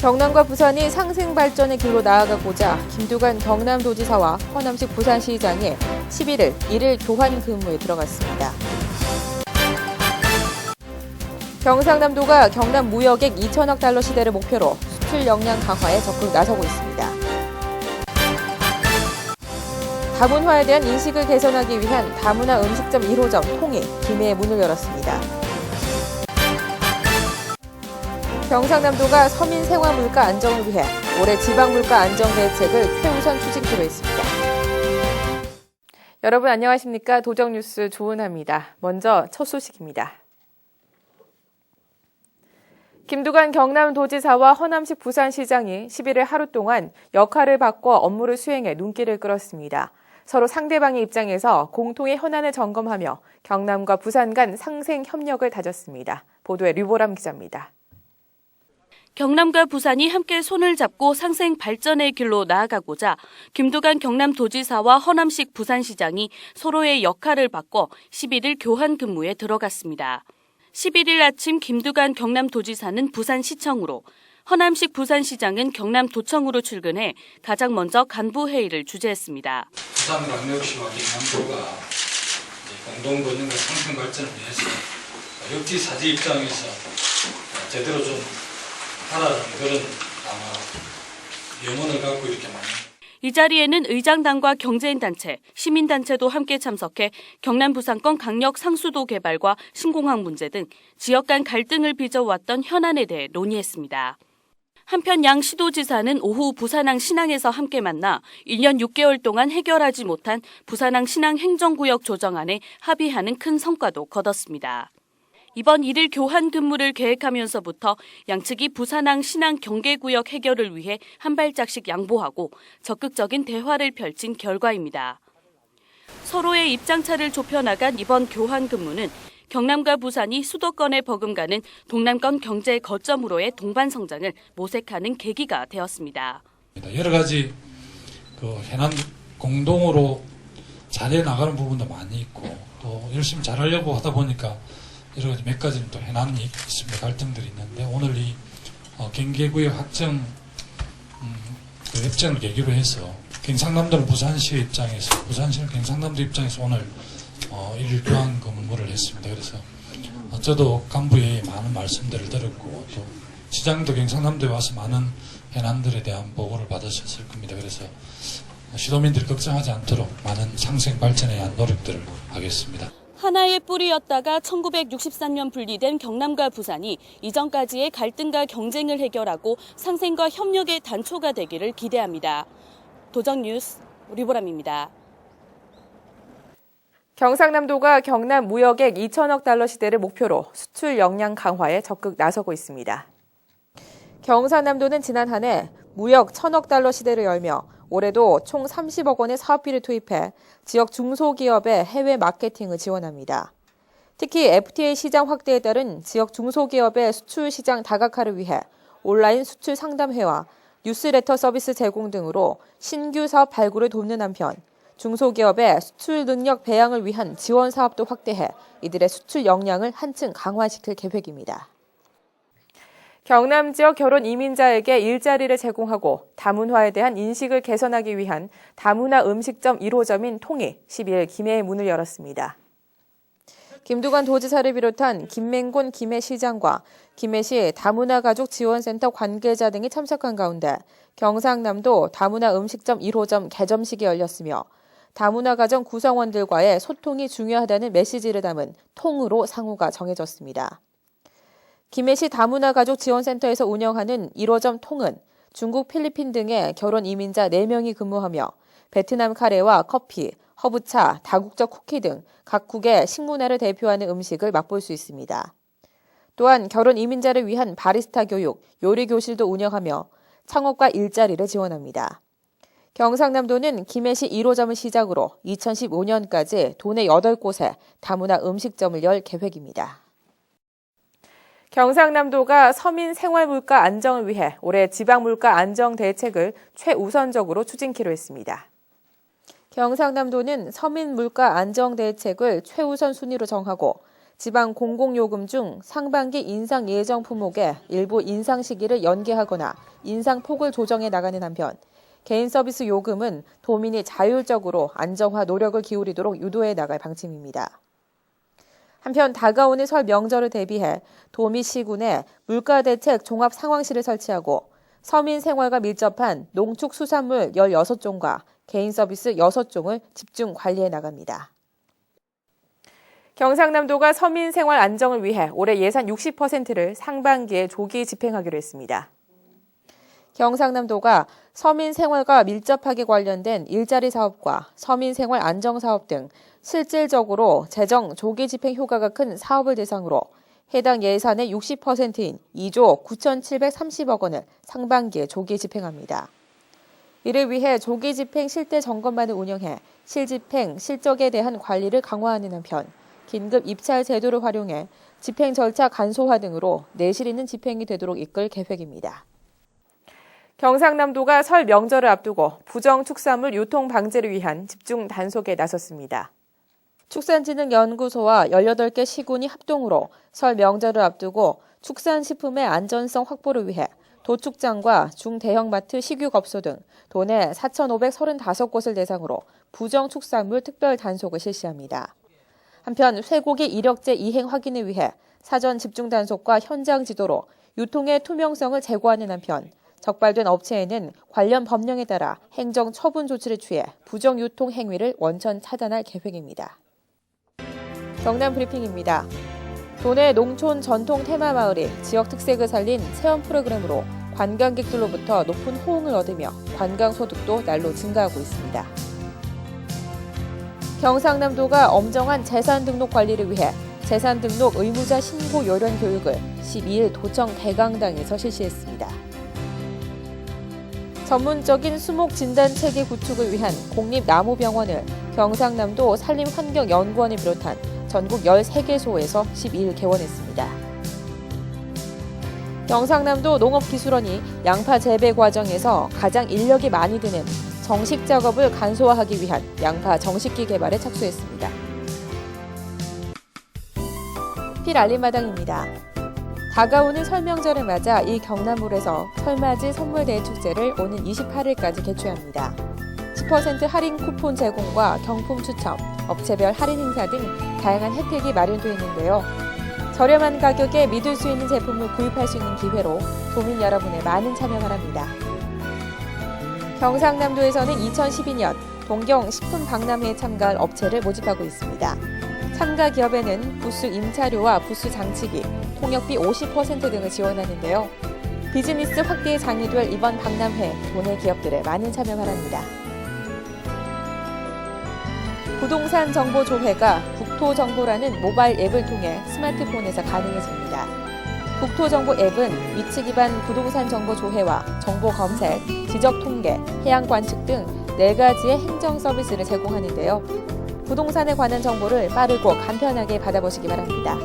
경남과 부산이 상생 발전의 길로 나아가고자 김두관 경남도지사와 허남식 부산시장이 11일 1일 교환 근무에 들어갔습니다. 경상남도가 경남 무역액 2천억 달러 시대를 목표로 수출 역량 강화에 적극 나서고 있습니다. 다문화에 대한 인식을 개선하기 위한 다문화 음식점 1호점 통이 김해에 문을 열었습니다. 경상남도가 서민 생활 물가 안정을 위해 올해 지방 물가 안정 대책을 최우선 추진키로 했습니다. 여러분 안녕하십니까? 도정뉴스 조은하입니다. 먼저 첫 소식입니다. 김두관 경남도지사와 허남식 부산시장이 11일 하루 동안 역할을 바꿔 업무를 수행해 눈길을 끌었습니다. 서로 상대방의 입장에서 공통의 현안을 점검하며 경남과 부산 간 상생 협력을 다졌습니다. 보도에 류보람 기자입니다. 경남과 부산이 함께 손을 잡고 상생 발전의 길로 나아가고자 김두관 경남도지사와 허남식 부산시장이 서로의 역할을 바꿔 11일 교환 근무에 들어갔습니다. 11일 아침 김두관 경남도지사는 부산시청으로, 허남식 부산시장은 경남도청으로 출근해 가장 먼저 간부회의를 주재했습니다. 부산광역시와 경남도가 공동 번영과 상생 발전을 위해서 역지사지 입장에서 제대로 좀 하라는 그런 염원을 갖고 이렇게 많이. 이 자리에는 의장단과 경제인단체, 시민단체도 함께 참석해 경남 부산권 강력 상수도 개발과 신공항 문제 등 지역 간 갈등을 빚어왔던 현안에 대해 논의했습니다. 한편 양 시도지사는 오후 부산항 신항에서 함께 만나 1년 6개월 동안 해결하지 못한 부산항 신항 행정구역 조정안에 합의하는 큰 성과도 거뒀습니다. 이번 1일 교환 근무를 계획하면서부터 양측이 부산항 신항 경계구역 해결을 위해 한 발짝씩 양보하고 적극적인 대화를 펼친 결과입니다. 서로의 입장차를 좁혀나간 이번 교환 근무는 경남과 부산이 수도권에 버금가는 동남권 경제 거점으로의 동반 성장을 모색하는 계기가 되었습니다. 여러 가지 현안 공동으로 잘해 나가는 부분도 많이 있고 또 열심히 잘하려고 하다 보니까 여러 가지 몇 가지는 또 해난이 있습니다. 갈등들이 있는데 오늘 이 경계구역 확정 협정을 계기로 해서 경상남도는 부산시 입장에서, 부산시는 경상남도 입장에서 오늘 1일 교환 근무를 했습니다. 그래서 저도 간부의 많은 말씀들을 들었고 또 시장도 경상남도에 와서 많은 해난들에 대한 보고를 받으셨을 겁니다. 그래서 시도민들이 걱정하지 않도록 많은 상생 발전에 대한 노력들을 하겠습니다. 하나의 뿌리였다가 1963년 분리된 경남과 부산이 이전까지의 갈등과 경쟁을 해결하고 상생과 협력의 단초가 되기를 기대합니다. 도정뉴스 류보람입니다. 경상남도가 경남 무역액 2천억 달러 시대를 목표로 수출 역량 강화에 적극 나서고 있습니다. 경상남도는 지난 한 해 무역 1천억 달러 시대를 열며 올해도 총 30억 원의 사업비를 투입해 지역 중소기업의 해외 마케팅을 지원합니다. 특히 FTA 시장 확대에 따른 지역 중소기업의 수출 시장 다각화를 위해 온라인 수출 상담회와 뉴스레터 서비스 제공 등으로 신규 사업 발굴을 돕는 한편 중소기업의 수출 능력 배양을 위한 지원 사업도 확대해 이들의 수출 역량을 한층 강화시킬 계획입니다. 경남 지역 결혼 이민자에게 일자리를 제공하고 다문화에 대한 인식을 개선하기 위한 다문화 음식점 1호점인 통이 12일 김해에 문을 열었습니다. 김두관 도지사를 비롯한 김맹곤 김해시장과 김해시 다문화 가족 지원센터 관계자 등이 참석한 가운데 경상남도 다문화 음식점 1호점 개점식이 열렸으며 다문화 가정 구성원들과의 소통이 중요하다는 메시지를 담은 통으로 상호가 정해졌습니다. 김해시 다문화 가족 지원센터에서 운영하는 1호점 통은 중국, 필리핀 등의 결혼 이민자 4명이 근무하며 베트남 카레와 커피, 허브차, 다국적 쿠키 등 각국의 식문화를 대표하는 음식을 맛볼 수 있습니다. 또한 결혼 이민자를 위한 바리스타 교육, 요리 교실도 운영하며 창업과 일자리를 지원합니다. 경상남도는 김해시 1호점을 시작으로 2015년까지 도내 8곳에 다문화 음식점을 열 계획입니다. 경상남도가 서민 생활 물가 안정을 위해 올해 지방 물가 안정 대책을 최우선적으로 추진키로 했습니다. 경상남도는 서민 물가 안정 대책을 최우선 순위로 정하고 지방 공공요금 중 상반기 인상 예정 품목의 일부 인상 시기를 연기하거나 인상폭을 조정해 나가는 한편 개인 서비스 요금은 도민이 자율적으로 안정화 노력을 기울이도록 유도해 나갈 방침입니다. 한편 다가오는 설 명절을 대비해 도미시군에 물가대책 종합상황실을 설치하고 서민 생활과 밀접한 농축수산물 16종과 개인 서비스 6종을 집중 관리해 나갑니다. 경상남도가 서민 생활 안정을 위해 올해 예산 60%를 상반기에 조기 집행하기로 했습니다. 경상남도가 서민 생활과 밀접하게 관련된 일자리 사업과 서민 생활 안정 사업 등 실질적으로 재정 조기 집행 효과가 큰 사업을 대상으로 해당 예산의 60%인 2조 9,730억 원을 상반기에 조기 집행합니다. 이를 위해 조기 집행 실태 점검반을 운영해 실집행 실적에 대한 관리를 강화하는 한편 긴급 입찰 제도를 활용해 집행 절차 간소화 등으로 내실 있는 집행이 되도록 이끌 계획입니다. 경상남도가 설 명절을 앞두고 부정축산물 유통 방지를 위한 집중 단속에 나섰습니다. 축산진흥연구소와 18개 시군이 합동으로 설 명절을 앞두고 축산식품의 안전성 확보를 위해 도축장과 중대형마트 식육업소 등 도내 4,535곳을 대상으로 부정축산물 특별 단속을 실시합니다. 한편 쇠고기 이력제 이행 확인을 위해 사전 집중 단속과 현장 지도로 유통의 투명성을 제고하는 한편 적발된 업체에는 관련 법령에 따라 행정 처분 조치를 취해 부정 유통 행위를 원천 차단할 계획입니다. 경남 브리핑입니다. 도내 농촌 전통 테마 마을이 지역 특색을 살린 체험 프로그램으로 관광객들로부터 높은 호응을 얻으며 관광 소득도 날로 증가하고 있습니다. 경상남도가 엄정한 재산 등록 관리를 위해 재산 등록 의무자 신고 요령 교육을 12일 도청 대강당에서 실시했습니다. 전문적인 수목 진단 체계 구축을 위한 공립나무병원을 경상남도 산림환경연구원을 비롯한 전국 13개소에서 12일 개원했습니다. 경상남도 농업기술원이 양파 재배 과정에서 가장 인력이 많이 드는 정식 작업을 간소화하기 위한 양파 정식기 개발에 착수했습니다. 필 알림마당입니다. 다가오는 설 명절을 맞아 이 경남몰에서 설맞이 선물 대축제를 오는 28일까지 개최합니다. 10% 할인 쿠폰 제공과 경품 추첨, 업체별 할인 행사 등 다양한 혜택이 마련되어 있는데요. 저렴한 가격에 믿을 수 있는 제품을 구입할 수 있는 기회로 도민 여러분의 많은 참여 바랍니다. 경상남도에서는 2012년 동경 식품박람회에 참가할 업체를 모집하고 있습니다. 참가 기업에는 부스 임차료와 부스 장치기, 통역비 50% 등을 지원하는데요. 비즈니스 확대에 장이 될 이번 박람회, 도내 기업들의 많은 참여 바랍니다. 부동산 정보 조회가 국토정보라는 모바일 앱을 통해 스마트폰에서 가능해집니다. 국토정보 앱은 위치 기반 부동산 정보 조회와 정보 검색, 지적 통계, 해양 관측 등 4가지의 행정 서비스를 제공하는데요. 부동산에 관한 정보를 빠르고 간편하게 받아보시기 바랍니다.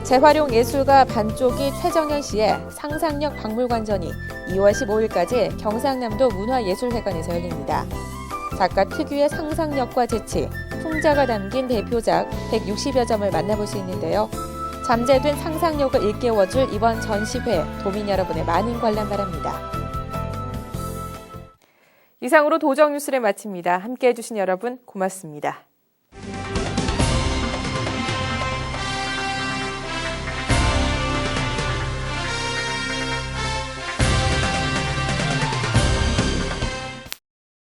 재활용 예술가 반쪽이 최정현 씨의 상상력 박물관전이 2월 15일까지 경상남도 문화예술회관에서 열립니다. 작가 특유의 상상력과 재치, 풍자가 담긴 대표작 160여 점을 만나볼 수 있는데요. 잠재된 상상력을 일깨워줄 이번 전시회, 도민 여러분의 많은 관람 바랍니다. 이상으로 도정뉴스를 마칩니다. 함께해 주신 여러분 고맙습니다.